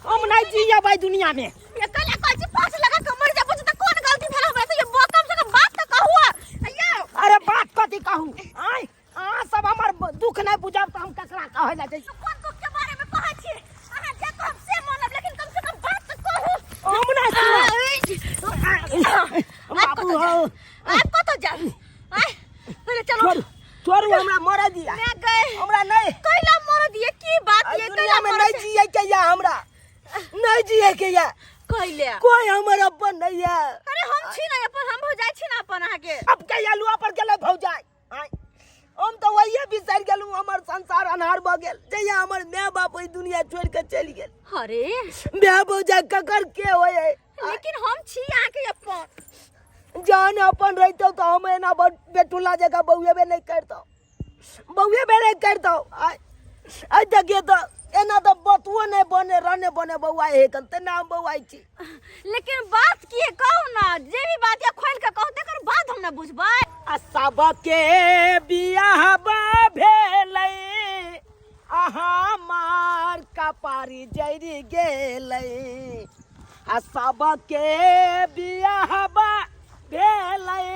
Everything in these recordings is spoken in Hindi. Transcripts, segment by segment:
हम नहीं जिया भाई दुनिया में। ये कल कल पास लगा के मर जाबो त कोन गलती भेल हमरा से ये कम से कम बात त कहू। अయ్యో अरे बात कथी कहूं आय सब हमर दुख नहीं बुझब त हम ककरा कहै ला जाइ। कोन दुख के बारे में कहै छी अहाँ जे कम से मानब लेकिन कम से कम बात त कहू। हम नहीं बाबू आप कत जा आय पहले चलो छोड़ू हमरा मर दिया। मैं गए हमरा नहीं कैला मर दिए की बात ये दुनिया में नहीं जिए के या हमरा नहीं जिए के या कैले कोई हमर अपन नहीं है। अरे हम छी ना अपन हम हो जाय छी ना अपन आगे अब के आलुआ पर गेले भौजाई आय हम तो वही बिसर गेलू हमर संसार अनहार भ गेल जइया हमर माय बाप ई दुनिया छोड़ के चली गेल। अरे माय भौजाई ककर के होय लेकिन हम छी आके अपन जान अपन रहतो तो हम एना बेटुला जगह बउएबे नहीं करतो बउएबे नहीं करतो आय देखिए तो एना तो बतुओ नहीं बने रहने बने बउआ हे कन त नाम बउआई छी। लेकिन बात की है कहू ना जे भी बात या खोल के कहू तकर बाद हम ना बुझबै। सब के बियाह भेलै आहा मार कपारी जरि गेलै सब के बियाह भेलै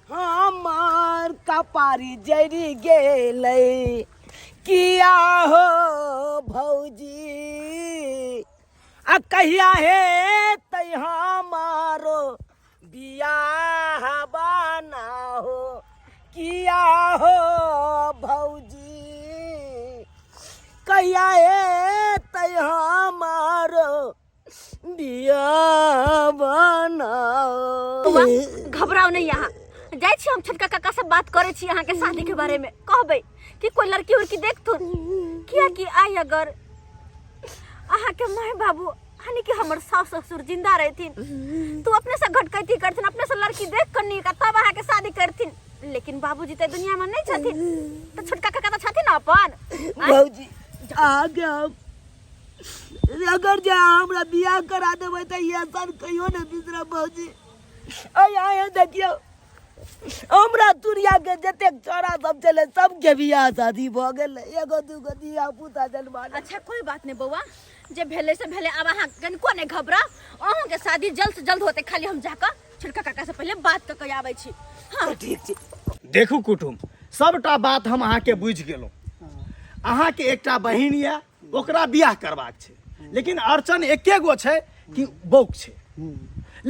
हमार कपारी जरि गेलै किया हो भौजी आ कहिया हे तै हमारो बियाह बना हो किया हो भौजी कहिया हे तै हमारो बियाह बना हो। घबराओ नहीं यहाँ जाय छी हम छोटका काका से बात करे छी यहाँ के शादी के बारे में कहबै कि कोई लड़की उड़की देखथुन किया कि आई अगर अहाँ के माय बाबू हनी कि हमर सास ससुर जिंदा रहथिन तू अपने से घटकैती करथिन अपने से लड़की देख कर निका तब अहाँ के शादी करथिन लेकिन बाबूजी ते दुनिया में नहीं छथिन तो छोटका काका तो छथिन अपन भौजी आगे अगर जे हमरा बियाह करा देबै त ये सब कहियो ने बिसरा भौजी आय देखियो हमरा दुनिया के जते छोरा सब चले सब के बियाह शादी भ गेल एगो दूगो दिया पुता जन्मा। अच्छा कोई बात नहीं बउआ जे भेले से भेले अब अहाँ कनिको नहीं घबरा अहूं के शादी जल्द से जल्द होते खाली हम जाकर छोटका काका से पहले बात क के आबै छी। हां ठीक छै देखू कुटुम सबटा बात हम अहाँ के बुझ गेलौ अहाँ के एकटा बहिन या ओकरा बियाह करबाक छै लेकिन अड़चन एके गो छै कि बौक छै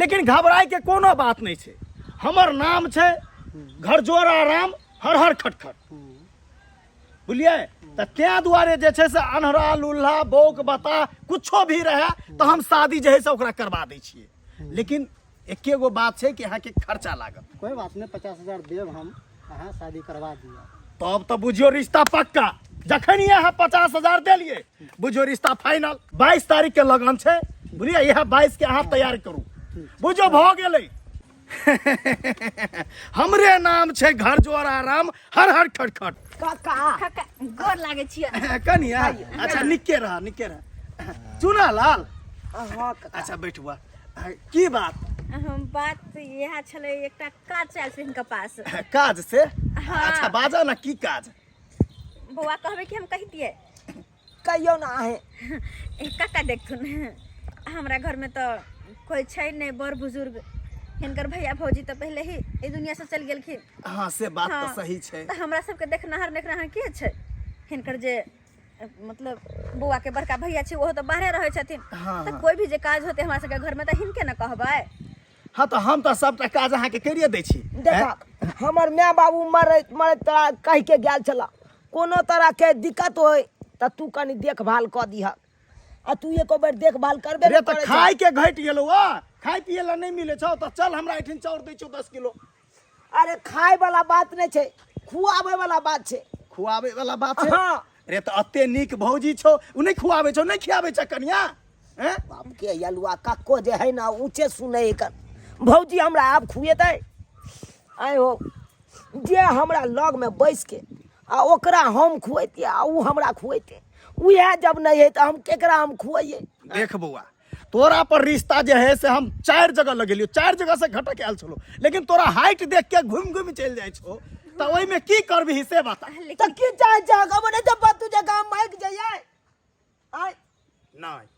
लेकिन घबराए के कोनो बात नहीं छै हमर नाम छै घरजोरा राम हर हर खटखट बुझलिए त त्या दुआरे जे छै से अनहरा लुल्हा बौक बता कुछो भी रहे तो हम शादी जे है से ओकरा करवा दै छियै लेकिन एके गो बात छै कि अहाँ के खर्चा लागत। कोई बात नहीं 50,000 देव हम अहाँ शादी करवा दिया तब तो बुझियो रिश्ता पक्का जखन यहाँ 50,000 देलिए बुझियो रिश्ता फाइनल 22 तारीख के लगन छै बुझलिए यह 22 के अहाँ तैयार करू बुझो भ गेलै हमरे नाम छै घरजोरा राम हर हर खटखट काका काका गोर लागे छी कनिया अच्छा निके रह चुना लाल हां अच्छा बैठुआ की बात बात यह छले एकटा काज चल से इनका पास काज से हाँ। अच्छा बाजा ना की काज बउआ कहबे कि हम कहि दिए कहियो ना है काका देखथुन हमरा घर में तो कोई छै नहीं बड़ बुजुर्ग हिनकर भैया भौजी तो पहले ही ई दुनिया से चल गेलखिन। हाँ से बात हाँ, तो सही छै तो हमरा सबके देखनहार के छै हिनकर जे मतलब बुआ के बड़का भैया छै वो तो बाहरे रहे छथिन हाँ, तो हाँ। कोई भी जे काज होते हमरा सबके घर में तो हिनके न कहबै। हाँ तो हम तो सबटा काज अहाँ के करिए दै छी देखा हमर माय बाबू मरत तोरा कह के गेल छला कोनो तरह के दिक्कत होय त तू कनी देखभाल क दिह आ तू एको बार देखभाल करबे रे तो खाई के घट गेलो खाई पिए ला नहीं मिले छौ तो चल हमरा एठिन चाउर दै छौ 10 किलो। अरे खाए वाला बात नहीं छै खुआबे वाला बात छै खुआबे वाला बात छै हाँ रे तो अत्ते नीक भौजी छौ उ नहीं खुआबे छौ नहीं खियाबे छ कनिया हैं बाप के यलुआ कक्को जे है ना ऊंचे सुने कर भौजी हमरा आप खुएतै आय हो जे हमरा लग में बैस के आ ओकरा हम खुएते आ उ हमरा खुएते उहे जब नहीं है तो हम केकरा हम खुआइए। देख बउआ तोरा पर रिश्ता जे है से हम 4 जगह लगेलियो 4 जगह से घटक आयल छलो लेकिन तोरा हाइट देख के घूम घूम चल जाय छो तो ओइ में की करबी से बता तो की चाहे जगह बने जब तू जगह माइक जाइए आय नहीं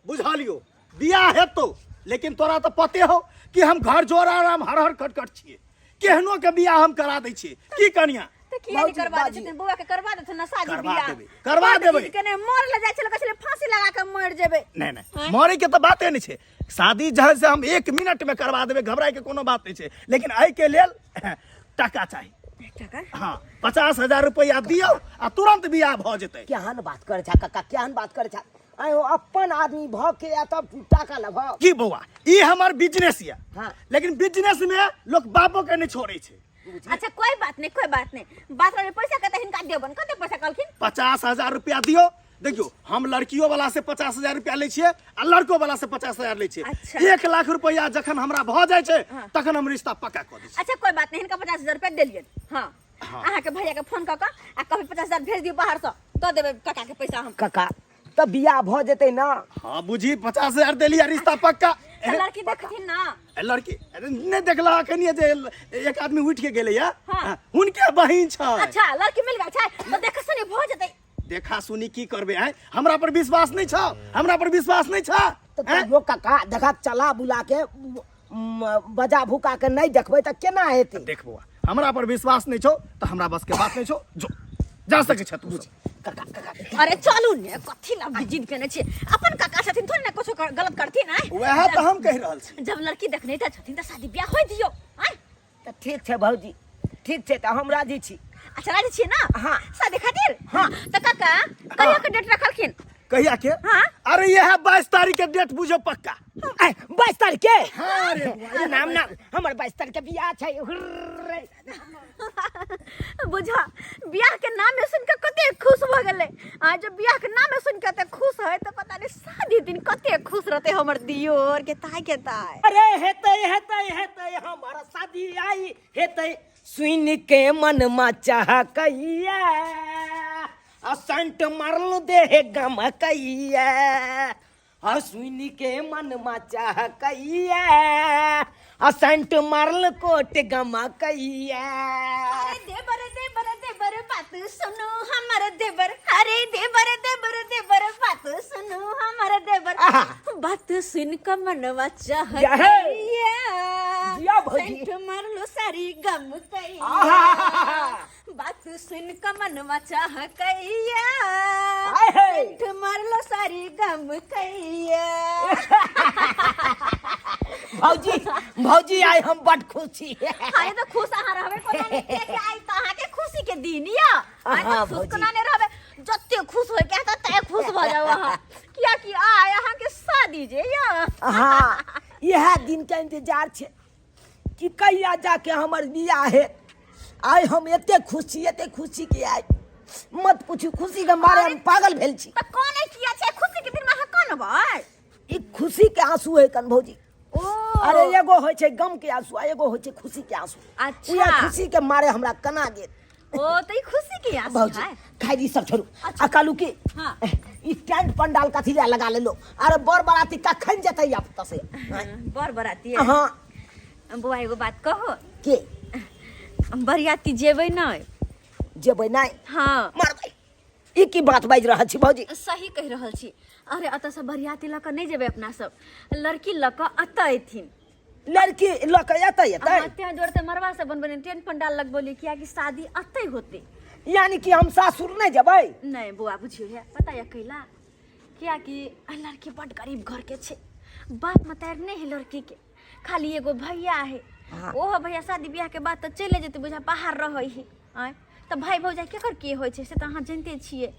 बुझलियो बियाह हेतौ लेकिन तोरा तो पते हो कि हम घर जोड़ा हम हर हर खटखट छिए केहनो के बियाह हम करा दै छिए की कनिया तो किया नहीं करवा दे छथिन बउआ के करवा दे ना शादी बियाह करवा देबै कने मर ले जाय छले कहले फांसी लगा के मर जेबै नहीं नहीं मरे के तो बाते नहीं छे शादी जहाँ से हम 1 मिनट में करवा देबै घबराए के कोनो बात नहीं छे लेकिन एहि के लेल टका चाहिए टका हाँ 50,000 रुपया दियो आ तुरंत बियाह भ जेतै केहन बात करे छा काका केहन बात करे छा आयो अपन आदमी भ के या तब टाका लभ की बौआ ई हमर बिजनेस या हाँ। लेकिन बिजनेस में लोग बापो के नहीं छोड़े छे अच्छा कोई बात नहीं बात रे पैसा कते हिनका देबन कते पैसा कहलखिन 50,000 रुपया दियो देखियो हम लड़कियों वाला से 50,000 रुपया ले छिए आ लड़को वाला से 50,000 ले छिए अच्छा। 1 लाख रुपया जखन हमरा भ जाय छे तखन हम रिश्ता पक्का क दै छी अच्छा कोई बात नहीं हिनका 50,000 रुपया देलियन हां अहाँ के भैया के फोन क के आ कभी 50,000 भेज दियो बाहर से दे देबे काका के पैसा हम काका तब बियाह भ जेतै ना हाँ बुझी 50,000 देलिया रिश्ता पक्का लड़की देखथिन ना लड़की नहीं देखला कनिए जे एक आदमी उठ के गेले या हाँ। हुनके बहिन छ अच्छा लड़की मिल गई छै तो देख सुनी भ जतै देखा सुनी की करबे हैं हमरा पर विश्वास नहीं छ हमरा पर विश्वास नहीं छ तो यो काका देखा चला बुला के बजा भूका के नहीं देखबै त केना हेतै देख बुआ हमरा पर विश्वास नहीं छौ तो हमरा बस के बात नहीं छौ जो जा सके छ तू काका काका अरे चलू ने कथी ला जिद केने छी अपन काका छथिन थोड़ी ना कुछ गलत करथिन आय वह तो हम कह रहल छी जब लड़की देखने त छथिन त शादी ब्याह होय दियो आय त ठीक छै भौजी ठीक छै त हम राजी छी अच्छा राजी छी ना हाँ। शादी खातिर हाँ। त काका कहिया के डेट रखलखिन कहिया के हाँ। अरे यह 22 तारीख के डेट बुझो पक्का 22 तारीख के हाँ रे नाम नाम हमर 22 तारीख के बियाह छै हुर्रे। बुझा बियाह के नाम में सुन के कते खुश भ गेले आ जब बियाह के नाम में सुन के कते खुश है त पता नहीं शादी दिन कते खुश रहते हमर दियोर के ताय अरे हेतै हेतै हेतै हमर शादी आई हेतै सुन के मन में चाहकैया आ संट मारल देह गमकैया आ सुन के मन में चाहकैया आ संट मारल कोट गमकैया देवर बात सुनो हमर देवर अरे देवर बात सुनो हमर देवर बात सुन के मनवा चाहकैया जिया भौजी। सेंट मारलो सारी गम कैया बात सुन के मनवा चाहकैया आय हे। सेंट मारलो सारी गम कैया भौजी भौजी आई हम बड़ खुशी हाय तो खुश अहाँ रहबे कोना नहीं कि आई त अहाँ के खुशी के दिन या आई हाँ, तो खुश भौजी। कोना नहीं रहबे जत्ते खुश होय के त तै खुश भ जाओ अहाँ किया कि आय अहाँ के शादी जे या हाँ यह दिन के इंतजार छे कि कहिया जाके हमर बियाह है आई हम एते खुशी के आई मत पूछू खुशी के मारे हम पागल भेल छी त कोने किया छै खुशी के दिन में अहाँ कोन भाई ई खुशी के आंसू है कन भौजी ओ अरे एगो होय छै गम के आंसू आ एगो होय छै खुशी के आंसू अच्छा। उहे खुशी के मारे हमरा कना गेल ओ त ई खुशी के आंसू भौजी है खाई सब छोड़ू अच्छा। आ कालू की हाँ। ई टेंट पंडाल कथी ला लगा लेलो अरे बर बराती कखन जतै आप त से बर बराती है हां बुआ एगो बात कहो के बरियाती जेबै नहीं जेबै नहीं हाँ मारबै ई की बात बाज रहल छी भौजी सही कह रहल छी अरे अत से बरियाती ल के नहीं जेबै अपना सब लड़की ल के अतै एथिन लड़की लक एतै त्यहाँ जोड़ते मरवा से बनबने टेंट पंडाल लग बोली किया कि शादी अतै होते यानी कि हम सासुर नहीं जेबै नहीं बुआ बुझियो है पता है कैला किया कि लड़की बड़ गरीब घर के छे बाप मतार नहीं है लड़की के खाली एगो भैया है हाँ। ओहो भैया शादी ब्याह के बाद तो चले जेते बुझा बाहर रहै है आय तो भाई भौजाई केकर के होय छे से तो अहाँ जानते छिए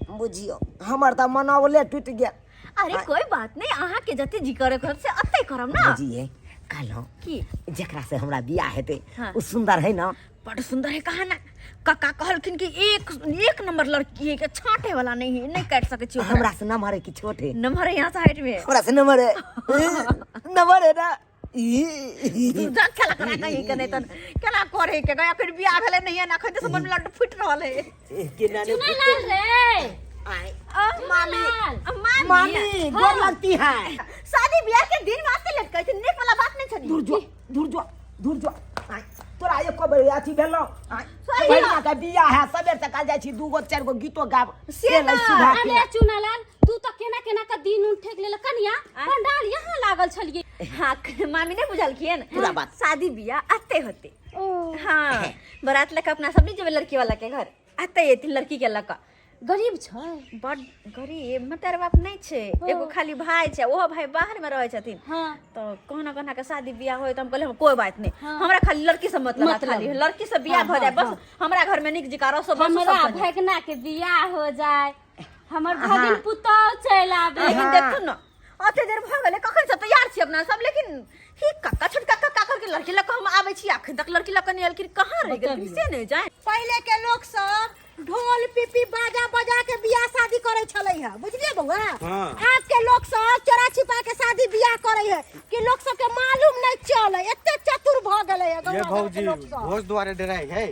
बुझियो हमर त मनावले टूट गेल अरे कोई बात नहीं अहाँ के जते जी करे घर से अतै करम ना बुझिए कहलो की जेकरा से हमरा बियाह हेतै हाँ। उ सुंदर है ना बड़ सुंदर है कहा ना काका कहलखिन कि एक नंबर लड़की है के छांटे वाला नहीं है नहीं काट सके छी ओकरा। हमरा से नंबर है कि छोट है नंबर है यहाँ साइड में हमरा से नंबर है नंबर है ना ई जा खेला करा कहीं के नहीं तन केना करे के गया फिर बियाह भेले नहीं है ना खते सब लड्ड फुट रहल है के नानी रे आय मामी मामी गोर लगती है शादी ब्याह के दिन वास्ते लटकै छै नेक वाला बात नहीं छनी दूर जो आय तोरा एको बेर अथी भेलो आय बहिना के बियाह है सबेर से काल जाय छी 2 गो 4 गो गीतो गाब से लै सुधा के अरे चुनालाल तू तो केना केना का दिन उन ठेक लेला कनिया पंडाल यहाँ लागल छलिए। हाँ मामी ने बुझलखिन पूरा बात। शादी बियाह आते होते हाँ बारात लेके अपना सब नहीं जेबे लड़की वाला के घर आते ये लड़की के लका गरीब छ बड़ गरीब मतर बाप नहीं छे एगो खाली भाई छे ओहो भाई बाहर में रहे छथिन हाँ तो कहना कहना के शादी बियाह होय तो हम कहले हम कोई बात नहीं हमरा खाली लड़की से मतलब खाली लड़की से बियाह हो जाए बस हमरा घर में निक जिका रसो हमरा भगना के बियाह हो जाए हमर भगिन पुतौ चल आवे। लेकिन देखो ना आते देर भ गेले कखन से तैयार छी अपना सब लेकिन ही कक्का छोटका काकर के लड़की लक हम आवे छी अखन तक लड़की लक नहीं अलखिन कहां रह गेल से नहीं जाए। पहले के लोग सब ढोल पिपी बाजा बजा के बियाह शादी करे छले है बुझलिए बउआ। आज के लोग सब चोरा छिपा के शादी बियाह करे है कि लोग सब के मालूम नहीं चले एते चतुर भ गेले है ये भौजी भोज द्वारे डराई है।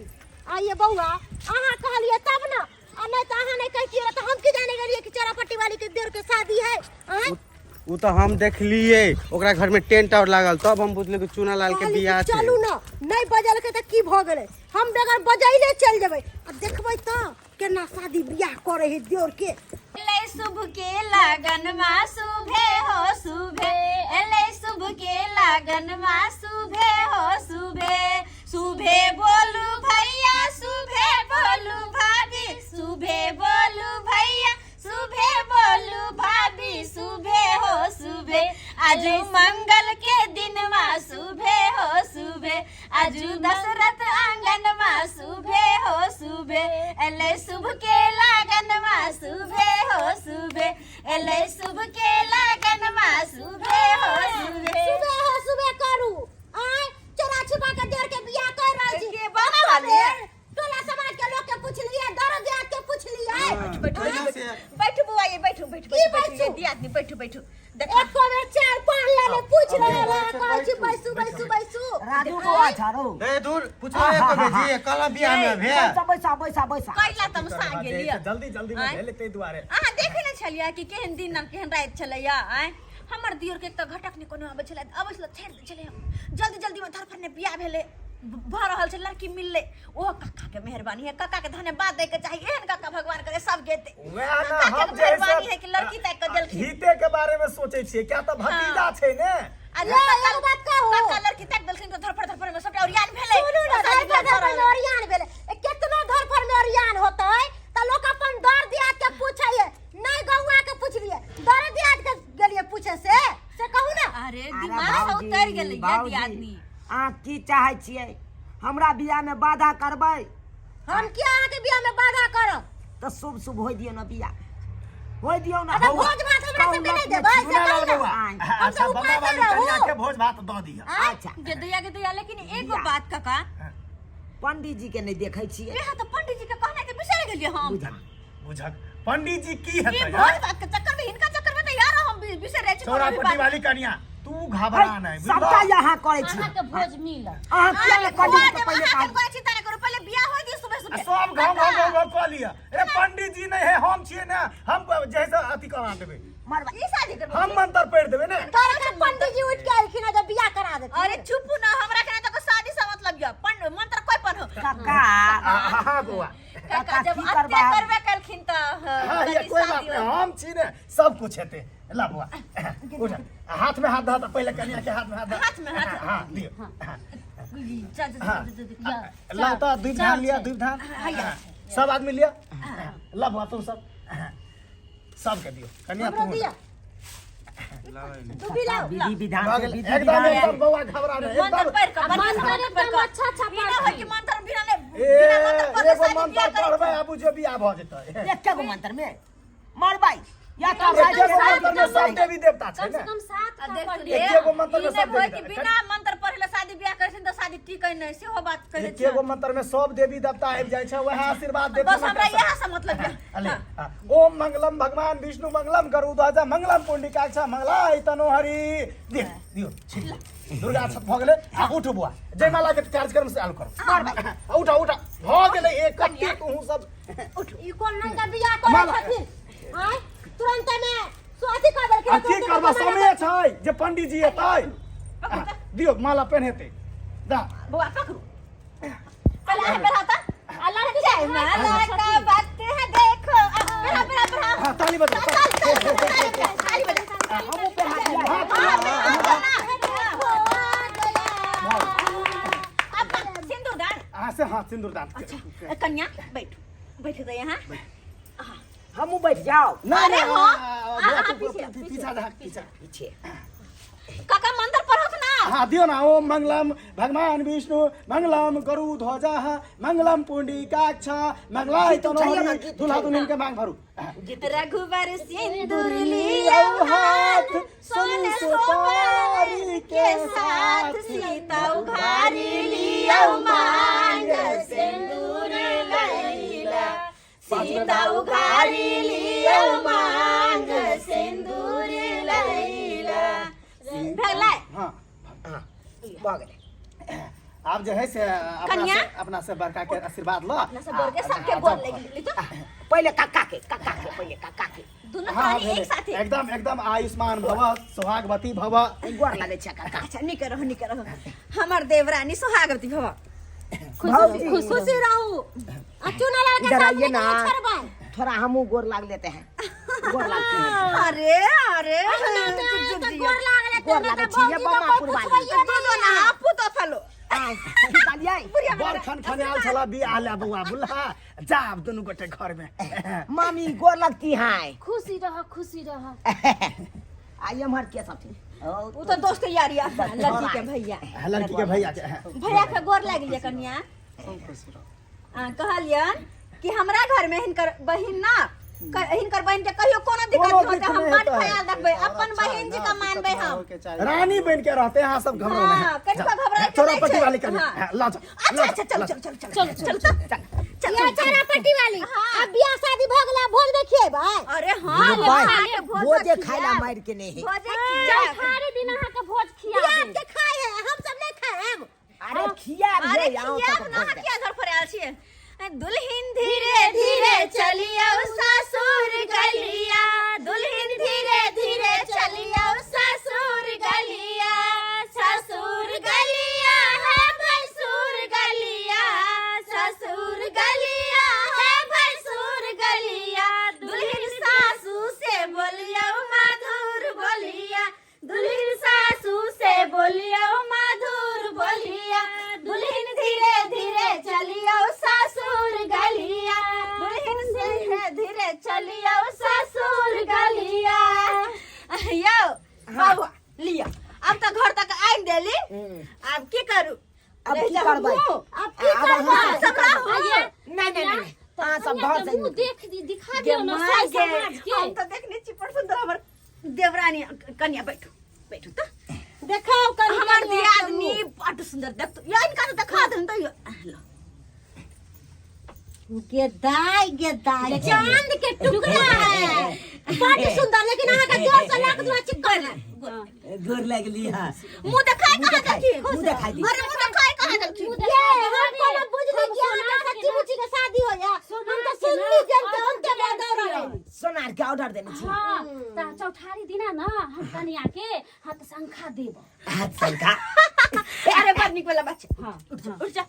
आइए बउआ अहाँ कहलिए तब ना नहीं तो अहाँ नहीं कहतिए तो हम की जाने गेलिए कि चोरापट्टी वाली के देर के शादी है। वो तो हम देख लिए ओकरा घर में टेंट और लागल तब हम बुझले कि चुनालाल के बियाह छै। चलू ना नहीं बजल के त की भ गेले हम बेगर बजैले चल जेबै अब देखबै त केना शादी बियाह करे है देर के। एले शुभ के लगन मा शुभे हो शुभे एले शुभ के लगन मा शुभे हो शुभे शुभे बोलू भैया शुभे बोलू भाभी शुभे बोलू भैया शुभे बोलू भाभी शुभे हो शुभे आजू मंगल के दिन मा शुभे हो शुभे आजू दशरथ आंगन मा शुभे हो शुभे एले शुभ के लगन मा शुभे हो शुभे एले शुभ के लगन मा शुभे हो शुभे सुबह हो सुबह करू आय चोरा छिपा के देर के बियाह कर रहल छी के बात वाले टोला समाज के लोग के पूछ लिए दर जात के पूछ लिए बैठो बुआ ये बैठो बैठो दिया आदमी बैठो बैठो देखो एक में 4-5 लाने पूछ रहे है कहै छी बैसू बैसू बैसू राजू बुआ छारो ए दूर पूछो एक बेजी कल बियाह में भे बैसा कैला तम सा गेलिए जल्दी जल्दी में भेले तै दुआरे अहाँ देखे न छलिया कि केहन दिन केहन रात छलैया आय हमर दियोर के त घटक ने कोनो आबै छलै छेड़ दे छलै जल्दी जल्दी में धरफर ने बियाह भेले भ रहल छै लड़की मिलले ओ कक्का के मेहरबानी है कक्का के धन्यवाद दे के चाहिए एहन कक्का भगवान करे सब गेते वह ना कक्का हम के मेहरबानी है कि लड़की तक के देलखिन हिते के बारे में सोचे छिए क्या त भतीजा छै ने आज एक बात कहू कक्का लड़की तक देलखिन तो धरफर में सबटा ओरियान भेले सुनू ना धरफर में ओरियान भेले कितना धरफर में ओरियान होतै त लोग अपन दर दिया के पूछै है नहीं गौआ के पूछ लिए दर दिया के गेलिए पूछे से कहू ना। अरे दिमाग से उतर गेलै ये आदमी आ की चाहे छिए हमरा बियाह में बाधा करबै हम क्या अहाँ के बियाह में बाधा करब तो शुभ शुभ होय दियो ना बियाह होय दियो ना अरे भोज भात हमरा सबके नहीं देबै से कहू ना हम अच्छा सब बना उपास वाली कन्या रहू के भोज भात द दिया। अच्छा गेदैया लेकिन एगो बात कका पंडित जी के नहीं देखे छिए यहाँ तो पंडित जी के कहना के बिसर गेलिए हम बुझक पंडित जी की ये हेतै भोज भात के चक्कर में इनका चक्कर में तो यार हम बिसर रहे छी चौरापट्टी वाली कन्या तू घबरा नहीं सबटा यहाँ करे छी अहाँ के भोज मिल अहाँ किया पंडित के पहले पहले काम छी तारे करो पहले बियाह होई दी सुबह सुबह सब गाँव कह लिया अरे पंडित जी नहीं है हम छिए ना हम जैसा अथी करा देबे मरवा ई शादी करबो हम मंत्र पढ़ देबे ना तोरा के पंडित जी उठ के आइलखिन जब बियाह करा देथिन। अरे चुप ना हमरा के तो शादी से मतलब या मंत्र कोई पन हो काका हां बुआ काका जब की अत्ते करबा करबे कलखिन त हां ये कोई बात नहीं हम छी ने सब कुछ हेते ला बुआ उठ हाथ में हाथ धा पहले कन्या के हाथ में हाथ धा हाथ में हाथ हां दियो जा जा ला तो दूध धान लिया दूध धान सब आदमी लिया ला बुआ तुम सब सबके दियो कन्या हमरो तुम दिया तू भी लाओ विधि विधान से विधि एकदम विधान एकदम बउआ घबरा नहीं मंत्र एकदम पढ़ कर मंत्र एकदम अच्छा अच्छा बिना हो कि मंत्र बिना ले ए बिना मंत्र पढ़ एगो शादी मंत्र बियाह पढ़बै करे आबू जो बियाह भ जेतै एक गो मंत्र में मरबाई या तो एके गो मंत्र में सब देवी देवता छै कम से ने कम 7 का देख पढ़ लिए एके गो मंत्र में ई सब नहीं देवी कि देवता बिना मंत्र पढ़ले शादी बियाह करथिन त शादी ठीक है नहीं सेहो बात कहे एके गो मंत्र में सब देवी देवता आबि जाइ छै वह आशीर्वाद देथिन बस हमरा यह से मतलब है अले ओम मंगलम भगवान विष्णु मंगलम गरुड़ध्वज मंगलम पुंडरीकाक्ष मंगलाय तनोहरि दियो छिला दुर्गा छत भ गेलै आ उठ बुआ जयमाला के कार्यक्रम से चालू करू उठा उठा भ गेलै एक कट्टी तू सब ई कोन नंगा बियाह करे छथिन आय तुरंत में स्वाति कर देलखिन आ की करबा समय छै जे पंडित जी एतै दियो माला पहिनेते दा बुआ पकड़ू पहले पहला था जयमाला का वक्त है देखो बढ़ा बढ़ा बढ़ा हाँ ताली बजाओ ताली बजा हमू पे हाथ दिया अब सिंदूरदान हाँ से हाँ सिंदूरदान कन्या बैठो बैठ गए यहाँ हमू बैठ जाओ ना अरे ना हाँ, पीछा जा पीछा पीछे काका मंत्र पढ़ो ना हाँ दियो ना ओम मंगलम भगवान विष्णु मंगलम गरु ध्वजा मंगलम पुंडीकाक्ष मंगलाय तनोहरि दुल्हा दुल्हन के मांग भरू रघुवर सिंदूर लियो हाथ सोने सुपारी के साथ सीता उघारी लियो मांग सिंदूर लैला सीता उघारी लियो मांग सिंदूर लैला भगला हाँ हाँ बागले आप जो है से कन्या? अपना से बड़का के आशीर्वाद लो अपना सब बोल के सबके बोल लगी तो पहले काका के पहले काका के दोनों हाँ प्राणी एक साथ एकदम एकदम आयुष्मान भव सुहागवती भव गोर लागे छे काका अच्छा निक रहो हमर देवरानी सुहागवती भव भौजी खुशी रहू चुना लाल के इधर साथ आइए ना छोड़बा थोड़ा हमू गोर लाग लेते हैं गोर लागते हैं अरे अरे गोर लागले गोर लागे छिए बमापुर वाली दो ना पुतो फलो निकालिए बर खन खनियाल छला बियाह ले बउआ बुल्हा जाब दुनु गोटे घर में मामी गोर लगती हैं खुशी रह आइए हमार के सब थी वो तो दोस्त यारिया लड़की के भैया लड़की के भैया के भैया के गोर लाग लिया कन्या कहलियन कि हमरा घर में हिनकर बहिन ना हिनकर बहन के कहियो कोनो दिक्कत कोनो होते दिक्कत हम नहीं बड़ होता है। ख्याल रखबे अपन बहन जी का मानबे हम रानी बन के रहते हैं सब घबराओ हाँ, नहीं कनिका घबराए के छोरा नहीं पट्टी छे। वाली कर हाँ। ला जा अच्छा चल ये चारा पट्टी वाली अब बियाह शादी भ गेला भोज देखिए भाई अरे हां भोजे खाइला मार के नहीं भोजे खिया सारे दिन अहाँ के भोज खिया बियाह देब। के खाए है हम सब नहीं खाएब अरे खिया अरे रे आओ खिया तक ना भोज किया घर पर आल छिए दुल्हन धीरे धीरे चलिया ससुर गलिया दुल्हन धीरे धीरे चलिया ससुर गलिया है भैंसुर गलिया ससुर गलिया है भैंसुर गलिया दुल्हन सासू से बोलिया मधुर बोलिया दुल्हन सासू से बोलिया मधुर बोलिया दुल्हन धीरे धीरे चलिया ससुर गलिया दुल्हन धीरे धीरे चलिया ससुर गलिया यो बाबा लिया अब तो घर तक आइन देली अब की करू अब की करबै अब की करबा सब रहू नहीं हां सब घर से मुंह दिखा दियो ना सास समाज के हम तो देखने छी पर सुंदर हमर देवरानी कन्या बैठो बैठो तो देखाओ कनी हमार दियादनी बड़ सुंदर देख तो या इनका तो दिखा दे तो लो गेदाई चांद के टुकड़ा है बड़ सुंदर लेकिन अहाँ का जोर से लाख दुआ चिक्कर है गोर लाग लिया मुंह दिखाई कहां देखी मुंह दिखाई दी अरे मुंह दिखाई कहां देखी ये हम कोनो बुझली कि अहाँ सच्ची मुच्ची के शादी हो या हम तो सुनली जनता उनके बाद रहे सोनार के ऑर्डर देने छी हां ता चौठारी दिना ना हम कनिया के हाथ शंखा देब हाथ संका अरे बड़ निक वाला बच्चा हां उठ जा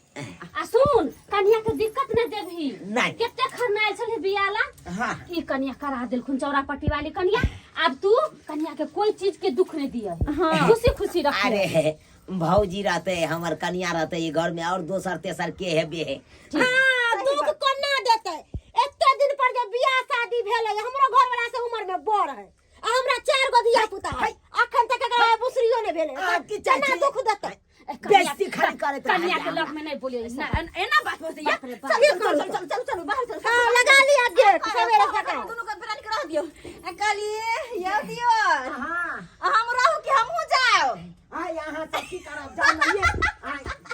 आ सुन कनिया के दिक्कत न देबही नहीं। केते खरनाइल छले बियाला हां ई कनिया करा देलखुन चौरा पट्टी वाली कनिया अब तू कनिया के कोई चीज के दुख नहीं दिया खुशी खुशी रख अरे भौजी रहते हमर कन्या रहते ये घर में और दोसर तेसर के है बे है हां दुख कोना देते एते दिन पर जे बियाह शादी भेले हमरो घर वाला से उम्र में बड़ है आ हमरा 4 गो दिया पुता है अखन तक एकरा बुसरियो ने भेले केना दुख देते बेइज्जती खाली करे कनिया के लग में नहीं बोलिए ना एना बात बोलते या बाप रे बाप। चल बाहर चल हां लगा लिया गेट सवेरे सका दोनों को बिरानी करा दियो कहलिए या दियो हां हम रहू कि हमहू जाओ आ यहां से की करब जाना ये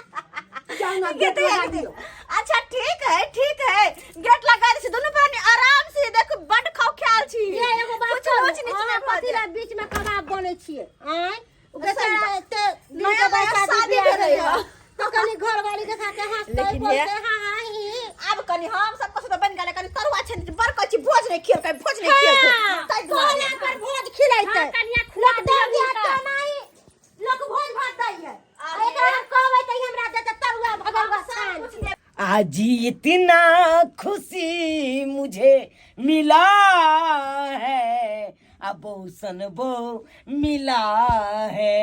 जाना गेट लगा लगा दियो दियो अच्छा ठीक है गेट लगा दी दोनों प्राणी आराम से देखो बड़ खाओ ख्याल छी ये एगो बात कुछ नीचे में हां पड़ पतिला जाए बीच में कबाब बने छिए आय बेचारा एते दिन नया के बाद नया शादी शादी भेलै भेलै है। तो कनी घर वाली के साथे हंसते लेकिन बोलते ये- हां हां ही अब कनी हम सब कुछ तो बन गेल कनी तरुआ छै बड़ कछि भोज नहीं खियो भोज नहीं खियो तै कोना पर भोज खिलाइते हाँ, कनिया खुआ लोक देव दिया दिया तो नहीं लोक भोज भात दैये एकरा कहबै त हमरा देते तरुआ भगवा छान आज इतना खुशी मुझे मिला है, अब सन वो मिला है।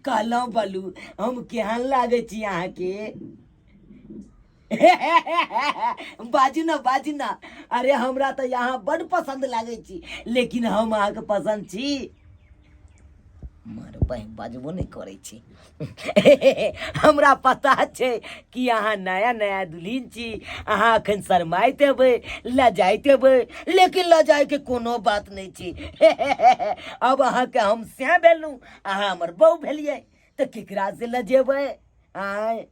कहलो बलू हम केहन लागे छी यहाँ के? बाजू ना। अरे हमरा तो यहाँ बड़ पसंद लागे छी, लेकिन हम अहाँ के पसंद छी? मार बहन बाजबो नहीं करे छी। हमरा पता छै कि अहाँ नया नया दुल्हन छी, अहाँ अखन शर्माइत हेबै, लजाइत हेबै, लेकिन लजाए के कोनो बात नहीं छी। अब अहाँ के हम से भेलू, अहाँ हमर बहू भेलियै, तो केकरा से लजेबै? आय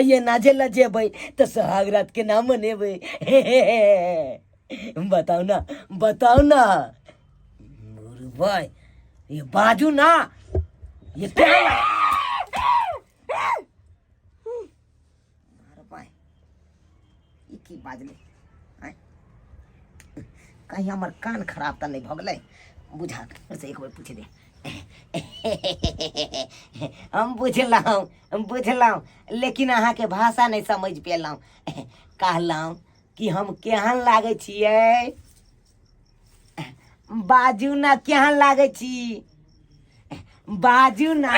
ये ना जे लजेबै तो सोहागरात के नाम मनेबै। बताओ ना भाई, ये बाजू ना, ये क्या की बाजले? कहीं हमार कान खराब तो नहीं भगले? बुझा से एक बार पूछ दे। हम बुझलहुँ, लेकिन अहाँ के भाषा नहीं समझ पेलहुँ। कहलहुँ कि हम केहन लागे छियै? बाजू ना केहन लागे छी, बाजू ना।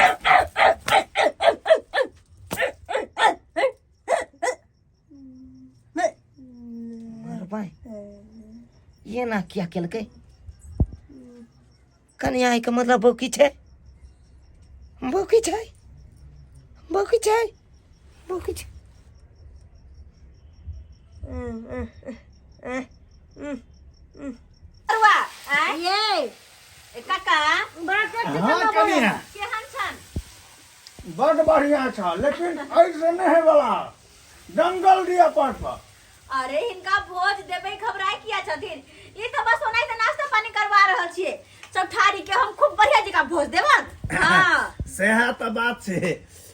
ये ना क्या केलकै? कन्या के मतलब बौकी छै। ये काका हाँ कनिया केहन छन? बड़ बढ़िया छ, लेकिन ऐसे नहीं वाला जंगल दिया पर। अरे इनका भोज देबे घबराए किया छथिन? ई तो बस ओनाइ त नाश्ता पानी करवा रहल छिए। चौठारी के हम खूब बढ़िया जगह भोज देबन। हां सेहा त बात छे।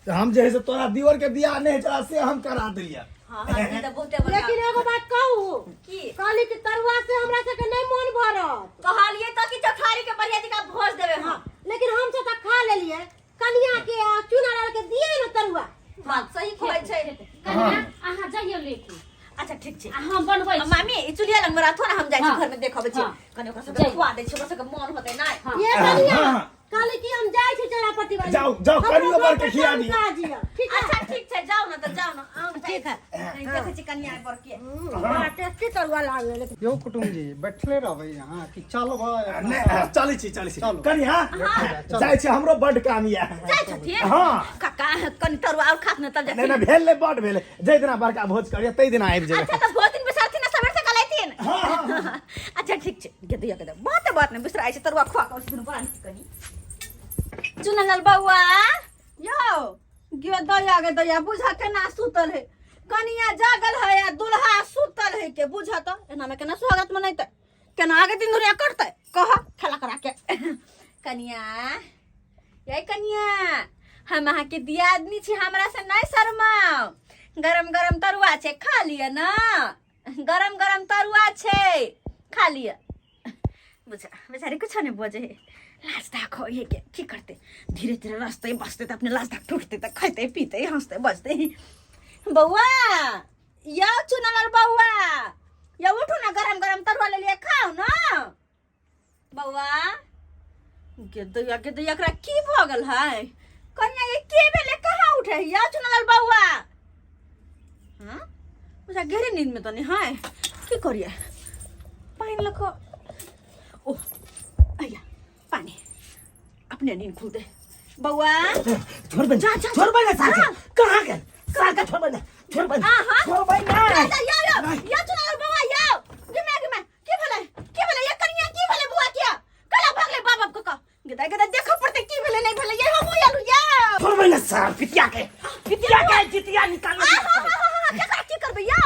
तो हम जे से तोरा दीवर के बियाह नहीं चला से हम करा दिलिया। हां ई त बहुते बढ़िया। लेकिन एगो बात कहू की कहली कि तरुआ से हमरा से के नहीं मन भरत। कहलिए त कि चौठारी के बढ़िया जगह भोज देबे हम। लेकिन हम से त खा लेलिए, कन्या के चूना डाल के दिए न तरुआ। बात सही कहै छै। कन्या अहाँ जाइयो लेके। अच्छा ठीक छै, हम बनबै छी। मामी ई चुलिया लंग में राखो ना, हम जाय छी हाँ। घर में देखबै छी। हाँ। कने ओकरा सब खुआ दे छी, ओकरा सब मन होतै नै। ये कन्या कहली कि हम जाय छी चौरापट्टी वाली। जाओ कनियो बर के खिया दी। ठीक है। अच्छा ठीक छै, जाओ ना त जाओ ना। ठीक है। देखै छी कन्या पर के। बड़ा टेस्टी तरुआ लागले। लेकिन यो कुटुम जी बैठले रहबै यहाँ कि चलबै? नहीं चली छी कनिया जाय छी, हमरो बड़ काम या। जाय छथिन? हाँ। काका कनि तरुआ और खात न तब नहीं जाय। भेल ले बड़ भेल, जै दिना बड़का भोज करिया तै दिना आबि जेबै। अच्छा त भोज दिन बिसारथिन ना, सबेर से कलैथिन। अच्छा ठीक छै, के दिया के दे। बात नहीं बिसराय छै, तरुआ खुआ के उस दिन बड़ा नीक कनी। चुनलाल बउआ यो गे दया बुझा के ना सुतल है। कनिया जागल है या दुल्हा सुतल है के बुझा त एना में केना स्वागत मनैते, केना आगे दिन दुनिया करते? कह खेला करा के। कनिया ये कनिया, हम अहाँ के दियादनी छी, हमरा से नहीं शर्माओ। गरम गरम तरुआ छै, खा लिया ना। गरम गरम तरुआ छै, खा लिया। बुझा बेचारी कुछ नहीं बोझे है। लाज दाखो ये के की करते? धीरे धीरे रस्ते बसते तो अपने लाज दाख टूटते तो खाते पीते हंसते बजते। बउआ या चुनलाल बउआ या उठो ना, गरम गरम तरुआ ले लिए खाओ ना। बउआ के दैया एकरा की भ गेल है? कन्या ये के भेले, कहां उठे या चुनलाल बउआ? हां बुझा गहरे नींद में तो नहीं है। की करिए? पानी लखो। ओ आया पानी, अपने नींद खुल दे। बउआ छोड़ बन जा छोड़ बन साथ कहां गए? साथ छोड़ बन हां छोड़ बन ना। या चुनलाल बउआ या गिमे की भेले ये कन्या की भेले? बुआ किया कला भागले बाप को का गदा देखो पड़ते की भेले नहीं भेले। ये हम यालू या छोड़ बन साथ पितिया के जितिया निकाल। की करबे या?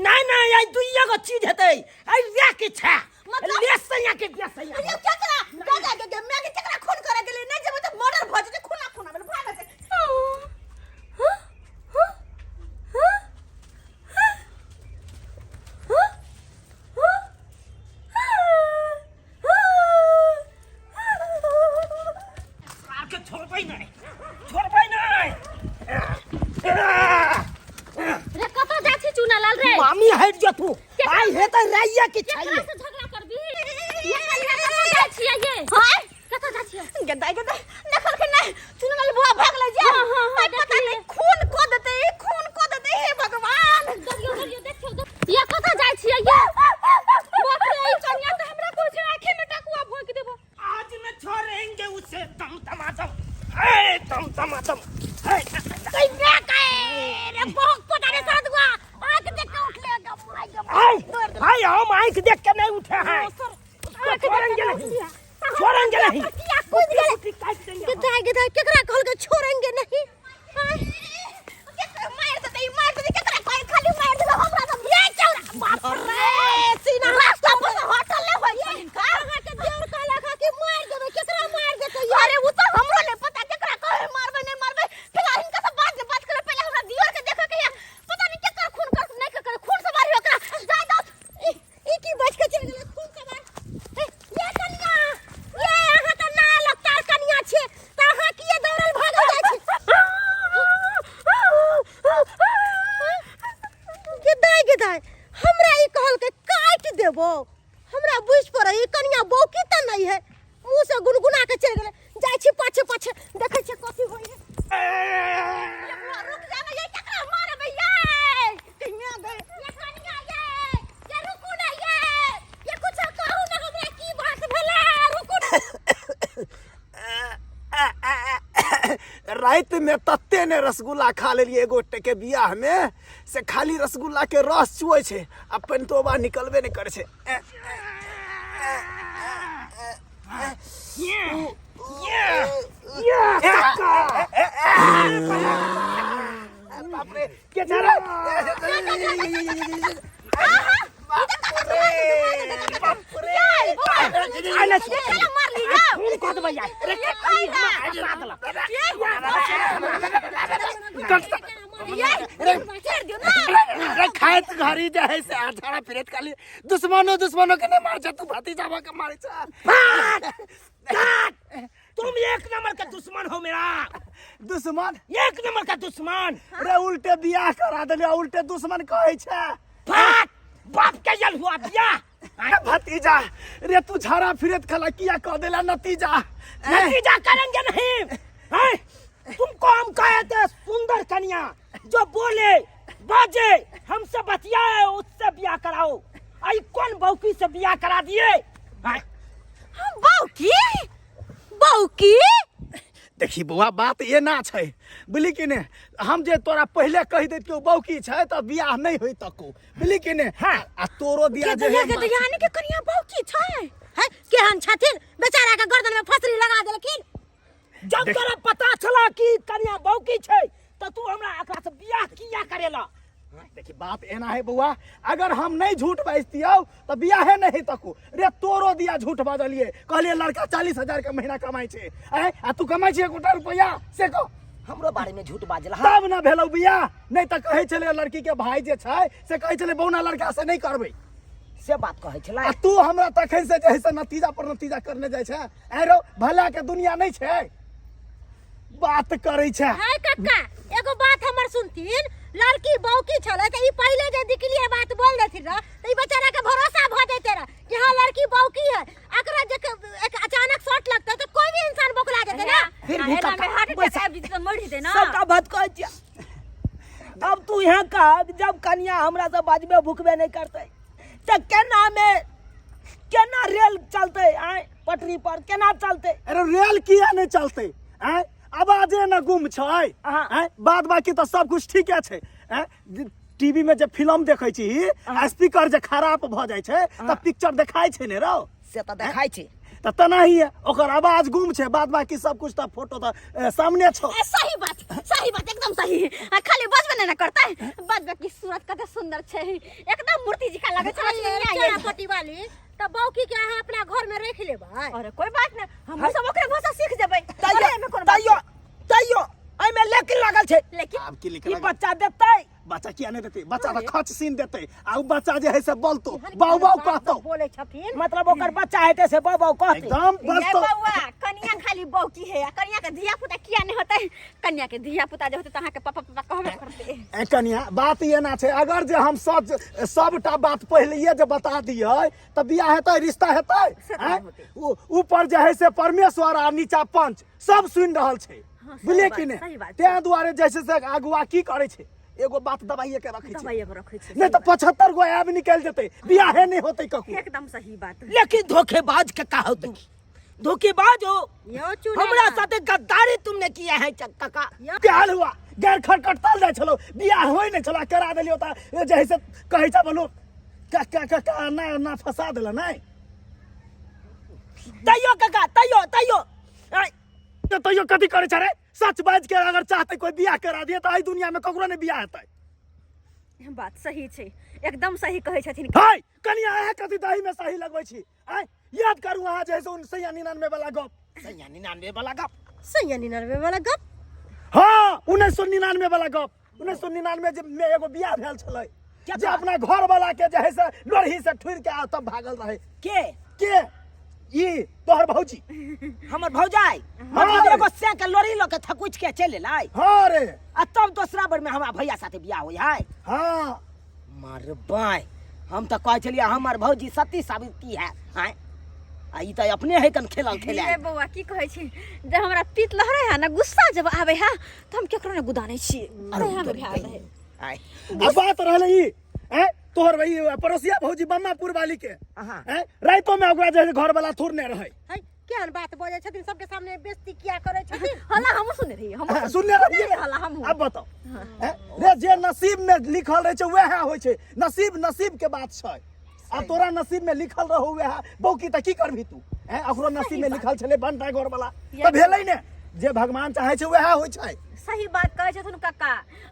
नहीं आई दुइया को चीज हेतै। आई रे के छा मतलब ले सैया के दिया सैया। ये क्या करा गागा मैं के चकरा खून करे गेले नहीं जब तो मर्डर भ जेते, खूना भेल भाग से। छोड़बै नहीं हेतै राइया के एकरा चाहिए से झगड़ा करबी ये कनिया कतऽ जाइ छियै ये हाय कतऽ जाइ छियै गदाई देखल के नहीं चुनल बुआ भाग ले जा हाँ, हाय पता नहीं खून को देते हे भगवान दरियो देखियो ये कतऽ जाइ छियै ये बाप रे ई कनिया तऽ हमरा कुछ आंखें में टकुआ भोंक देबो आज न छोड़ेंगे उसे तम तमातम ए तम तमातम कोई ना कहे रे बहुत पता रे साधुआ आंख देख के उठ लेगा माय गॉड भाई हम आंख देख के नहीं उठे हैं छोड़ेंगे नहीं क्या कूद गए गदाई केकरा कहल के छोड़ेंगे नहीं केकरा मार दे केकरा कहल खाली मार दे हमरा तो ये चौरा बाप रे सीना रास्ता पर होटल ले होई कहां के देवर कहला खा के मार देबे केकरा मार देते अरे वो तो हमरो ले पता केकरा कहे मारबे नहीं मारबे फिर इनका सब बात करे पहले हमरा दियर के देखे के पता नहीं केकरा खून कर नहीं कर खून से मारी ओकरा जा दो ई की बच के चल गेल खून से मार ये कन्या ये अहाँ त ना लगता कन्या छे त अहाँ किए दौड़ल भागल जाइ छी गदाई हमरा ई कहल के काट देबो हमरा बुझ पड़े ई कन्या बौकी त नहीं है मुंह से गुनगुना के चल गेले जाइ छी पाछे देखे छी कथि होई है रुक जा ये केकरा मारबे ये कन्या गए ये कन्या ये रुकू ना ये कुछ कहू ना हमरा की बात भेले रुकू रात में तत्ते ने रसगुल्ला खा लेलिए एगो के बियाह में से खाली रसगुल्ला के रस चुए छे अपन तो बा निकलबे नहीं करे छे बाप रे के जरा बाप रे आना मार लिया खून को दबा यार अरे अरे खाए तो घरी जाए से आठाड़ा फिरत खाली दुश्मनों के नहीं मार जा तू भतीजा के मारे छा तुम एक नंबर का दुश्मन हो मेरा दुश्मन एक नंबर का दुश्मन रे उल्टे बियाह करा देले उल्टे दुश्मन कहै छे बाप के जल हुआ बियाह भतीजा रे तू झाड़ा फिरत खला किया कह देला नतीजा नतीजा करेंगे नहीं हैं? तुमको हम कहे थे सुंदर कन्या जो बोले बाजे हमसे बतियाए उससे ब्याह कराओ आई कौन बौकी से ब्याह करा दिए हैं? बौकी देखी बुआ बात ये ना छै बोली कि ने हम जे तोरा पहले कह दे कि बौकी छै त बियाह नहीं होई तको बोली कि ने हाँ। आ तोरो दिया जे है यानी के कन्या बौकी छै है केहन छथिन बेचारा के गर्दन में फसरी लगा देलखिन जब तोरा पता चला कि कन्या बौकी छै त तू हमरा एकरा से ब्याह किया करेला देखी बात एना है बुआ अगर हम नहीं झूठ बाजतियौ तो बियाहे नहीं तको रे तोरो दिया झूठ बाजलिए कहलिए लड़का 40,000 के महीना कमाई छे आ तू कमाई छे 1 रुपया से को हमरो बारे में झूठ बाजला तब ना भेलौ बियाह नहीं त कहै छले लड़की के भाई जे छै से कहै छले बौना लड़का से नहीं करबै से बात कहै छला आ तू हमरा तखन से जैसे नतीजा पर नतीजा करने जाय छै एरो भला के दुनिया नहीं छै बात करै छै हाय कक्का एगो बात हमर सुनथिन लड़की बौकी छले त ई पहले जे दिखलिए बात बोल देथिन र त ई बेचारा के भरोसा भ जैते र कि हां लड़की बौकी है एकरा जे एक अचानक शॉट लगता तो कोई भी इंसान बौखला जेते ना फिर भी हेला में हार्ट अटैक आबि जेतै मर जेतै ना सबका बात कह दिया अब तू यहाँ का जब कन्या हमरा से बाजबे भूखबे नहीं करते तो केना रेल चलते आए पटरी पर केना चलते अरे रेल किया नहीं चलते हैं आवाजे न गुम छै हैं बाद बाकी तो सब कुछ ठीक छै हैं टीवी में जब फिल्म देखै छी स्पीकर जे खराब भ जाय छै त पिक्चर देखाय छै ने रो से तो देखाई छी त तना ही है ओकर आवाज गुम छै बाद बाकी सब कुछ त फोटो त सामने छौ सही बात एकदम सही खाली बजबे ना करता है बाद बाकी सूरत कते सुंदर छै एकदम मूर्ति जी का लगे छै पट्टी वाली त बौकी के अहाँ अपना घर में रख लेबै अरे कोई बात ना हम सब ओकरे भाषा सीख जेबै तैयो आई में लेकिन लागल छे लेकिन आब की लिख ई बच्चा देतै बच्चा किया नहीं देते बच्चा तो खच सीन देते आ उ बच्चा जे है से बोलतो बाऊ बाऊ कहतो बोले छथिन मतलब ओकर बच्चा हेते से बाऊ बाऊ कहते एकदम ये बस तो बउआ कन्या खाली बौकी है कन्या के धिया पुता किया नहीं होते कन्या के धिया पुता जो होते तो अहाँ के पापा पापा कहबे करते ए कन्या बात ये ना छे अगर जे हम सबटा बात पहले जे बता दिए त बियाह हेतै रिश्ता हेतै हैं? ऊपर जे है से परमेश्वर आ नीचा पंच सब सुन रहल छे बुझलिए कि सही नहीं बात ते दुआरे जैसे से अगुआ की करे छे एगो बात दबाइए के रखे छे दवाई पर रखे छे नहीं तो 75 गो ऐब निकल जेते बियाहे नहीं होते ककू एकदम सही बात लेकिन धोखेबाज के कहा तू धोखेबाज हो यो चुना हमरा साथे गद्दारी तुमने किया है काका क्या हाल हुआ गैर खटखटल जाय छलो बियाह होय नहीं छला करा देलियो त जैसे कहै छ बोलो का ना फसा देला नहीं तैयो काका तैयो आई, तो तैयो कथी करे छ रे सच बाज के अगर चाहते कोई बियाह करा दिए तो आई दुनिया में ककरो नहीं बियाह हेतै बात सही छे एकदम सही कहै छथिन हाय कनिया है कथी दही में सही लगबै छी आय याद करू अहाँ जैसे 1999 वाला गप 99 वाला गप 99 वाला गप हाँ 1999 वाला गप 1999 में एगो बियाह भेल छलै जे अपना घर वाला के जे है से लोरही से ठुर के आ तब भागल रहे के ई तोहर भौजी हमर भौजाई मतलब एगो से के लोरी लो के थकुच के चले लाई हाँ रे आ तब दूसरा बार में हमरा भैया साथे बियाह होई है हाँ मार बाय हम तो कह छलिए हमर भौजी सती सावित्री है हैं आ ई त अपने है कन खेला ये बउआ की कहै छी जब हमरा पीत लहरे है ना गुस्सा जब आवे है तो हम केकरो ने गुदानै छी अरे हम भाग रहे आई अब बात रहले ई हैं तोहर वही पड़ोसिया भौजी बम्मापुर वाली के अहाँ हैं राइतो में ओकरा जैसे घर वाला थोड़ ने रहे है केहन बात बोले छथिन सबके सामने बेइज्जती किया करे छथिन हल्ला हम सुने रही हम सुनने रहिए हल्ला हम अब बताओ हैं? रे जे नसीब में लिखल रहे छै वह होय छै नसीब के बात छै आ तोरा नसीब में लिखल रहौ वह बौकी त की करबी तू हैं ओकरो नसीब में लिखल छले बनटा घर वाला त भेलै ने जे भगवान चाहे छै वह होय छै सही बात कहै छथुन काका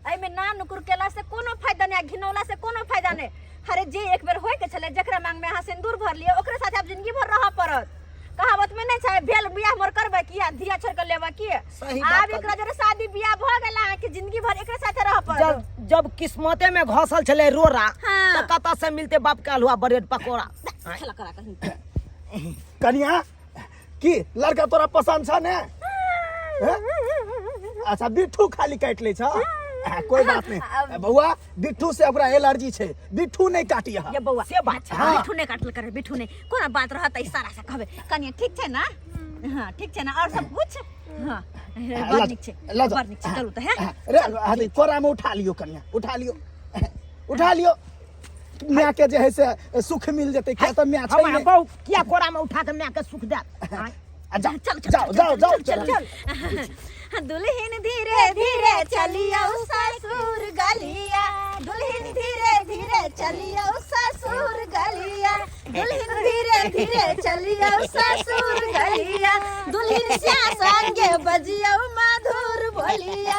एहि में ना नुकुर केला से कोनो फायदा नहीं घिनौला से कोनो फायदा नहीं अरे जे एक बेर होय के छले जकरा मांग में अहाँ सिंदूर भर लिए ओकरे साथे अब जिंदगी भर रह पड़त कहावत में नहीं छै भेल बियाह मोर करबे किया धिया छोड़ के लेबा की आब एकरा जरे शादी बियाह भ गेला कि जिंदगी भर एकरे साथे रह पड़त जब किस्मते में घसल छले रोरा हाँ। त कता से मिलते बाप के हलवा ब्रेड पकोड़ा खेला करा कहीं कनिया की लड़का तोरा पसंद छ ने अच्छा बिट्ठू खाली काट ले छ कोई बात नहीं बउआ बिट्ठू से ओकरा एलर्जी छै बिट्ठू नहीं काटिया ये बउआ से बात छै हाँ। बिठू ने काटल करे बिठू ने कोना बात रहत इशारा से कहबे कनिया ठीक छै ना हां ठीक छै ना और सब कुछ हां बड़ निक छै बड़ निक छै चलू त है रे कोरा में उठा लियो कनिया उठा लियो मैं के जे है से सुख मिल जते क्या तो मैं छै हम बहु किया कोरा में उठा के मैं के सुख दे जाओ दुल्हन धीरे धीरे चलियो ससुर गलिया दुल्हन धीरे धीरे चलियो ससुर गलिया दुल्हन धीरे धीरे चलियो ससुर गलिया दुल्हन सा संगे बजियो मधुर बोलिया